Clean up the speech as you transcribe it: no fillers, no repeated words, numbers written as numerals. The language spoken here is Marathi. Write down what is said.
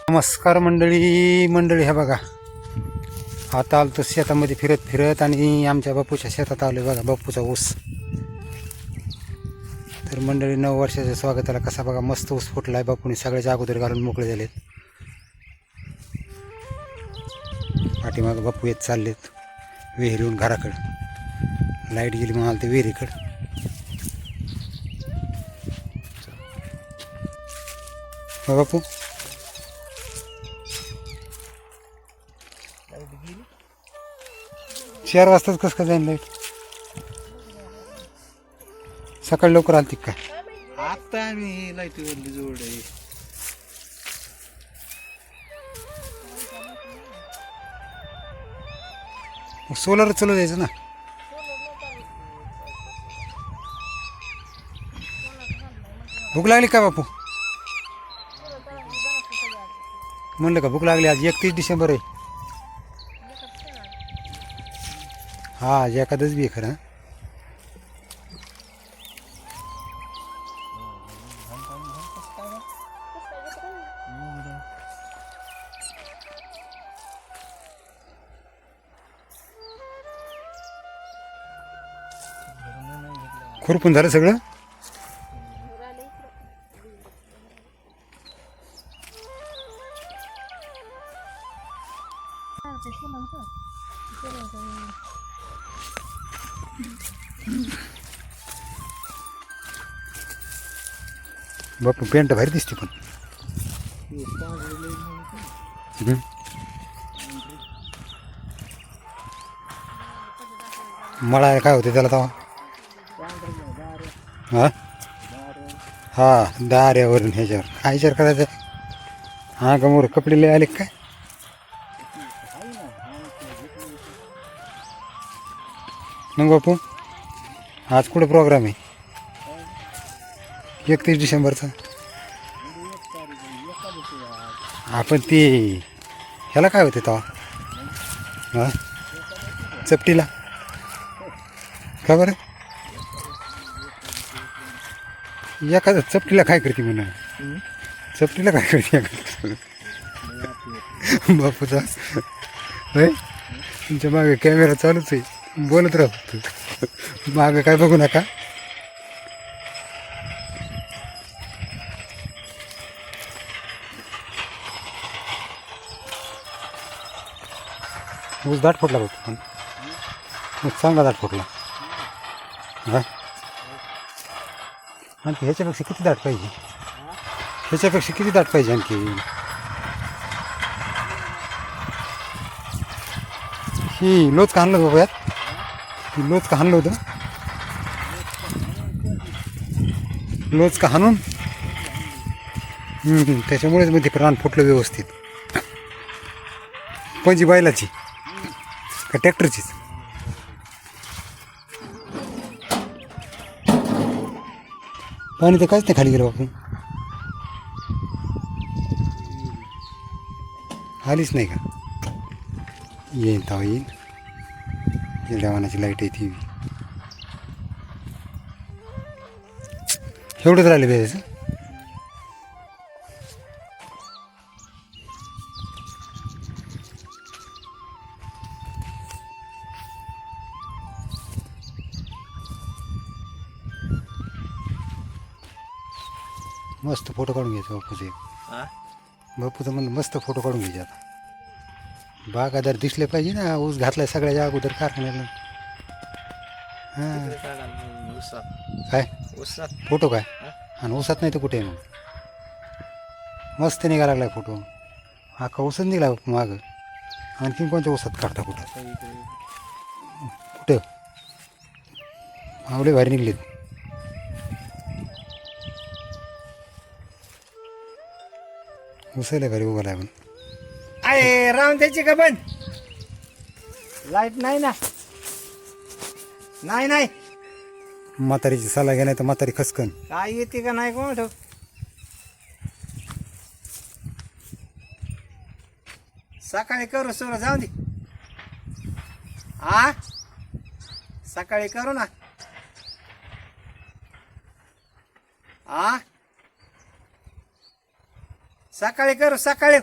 नमस्कार मंडळी ह्या बघा, आता आलो तो शेतामध्ये फिरत फिरत आणि आमच्या बापूच्या शेतात आलो बघा, बापूचा ऊस. तर मंडळी 9 वर्षाच्या स्वागताला कसा बघा मस्त ऊस फुटला आहे. बापूने सगळ्याच्या अगोदर घालून मोकळे झालेत. पाठीमागं बापू येत चाललेत विहिरीहून घराकडं. लाईट गेली म्हणाल ते विहिरीकडं. हो बापू, 4 वाजताच कसं काय जाईन लाईट? सकाळी लवकर आलती काय? आता आम्ही लाईटीवरली जोड आहे. सोलर चालू द्यायचं ना. भूक लागली का बापू? म्हणलं का भूक लागली? आज 31 डिसेंबर आहे. हा, आज एखादच बी आहे खरं. खुरपून झालं सगळं. बापू पेंट भारी दिसते पण. मला काय होते त्याला तेव्हा? हां हां, दाऱ्यावरून ह्याच्यावर काय विचार करायचा? हां का मोर कपडे लय आले काय? मग बापू आज कुठं प्रोग्राम आहे? 31 डिसेंबरचा. आपण ती ह्याला काय होते तेव्हा? हां, चपटीला का बरं? एखादं चपटीला काय करते म्हणा? चपटीला काय करते बापूचा? होय, तुमच्या मागे कॅमेरा चालूच आहे, बोलत राहतो. मागं काय बघू नका. ऊस दाट फुटला बघ, पण चांगला दाट फुटला. हां, आणखी ह्याच्यापेक्षा किती दाट पाहिजे? ह्याच्यापेक्षा किती दाट पाहिजे आणखी? ही लोच का हाणलं बाबा यात? ही लोच का हाणलं होतं? लोच का हाणून त्याच्यामुळेच मध्ये प्राण फुटलं व्यवस्थित. पंजी बैलाची का ट्रॅक्टरचीच? पाणी तर काहीच नाही खाली गेलं बापू. आलीच नाही का? येईन तेव्हा येईल. देवानाची लाईट आहे ती. एवढंच राहिले बेजाचं. मस्त फोटो काढून घ्यायचा बापूचे. बापूचं म्हणलं मस्त फोटो काढून घ्यायचे. आता बागादार दिसले पाहिजे ना. ऊस घातलाय सगळ्याच्या अगोदर कारखान्याला. हां, काय फोटो काय? आणि ऊसात नाही तर कुठे आहे मग? मस्त निघायला लागलाय फोटो. हा का ऊसच निघाला मागं. आणखीन कोणत्या ऊसात काढता? कुठं कुठं आवडे भारी निघलेत. उसायला भारी उभा आहे पण. आहे राहून त्याची का बंद? लाईट नाही ना. नाही म्हातारीची सल्ला घ्या, नाही तर म्हातारी खसकन. काय येते का नाही कोण ठेव. सकाळी करू सुरू जाऊ दे. आ सकाळी करू ना. आ सकाळी करू सकाळी.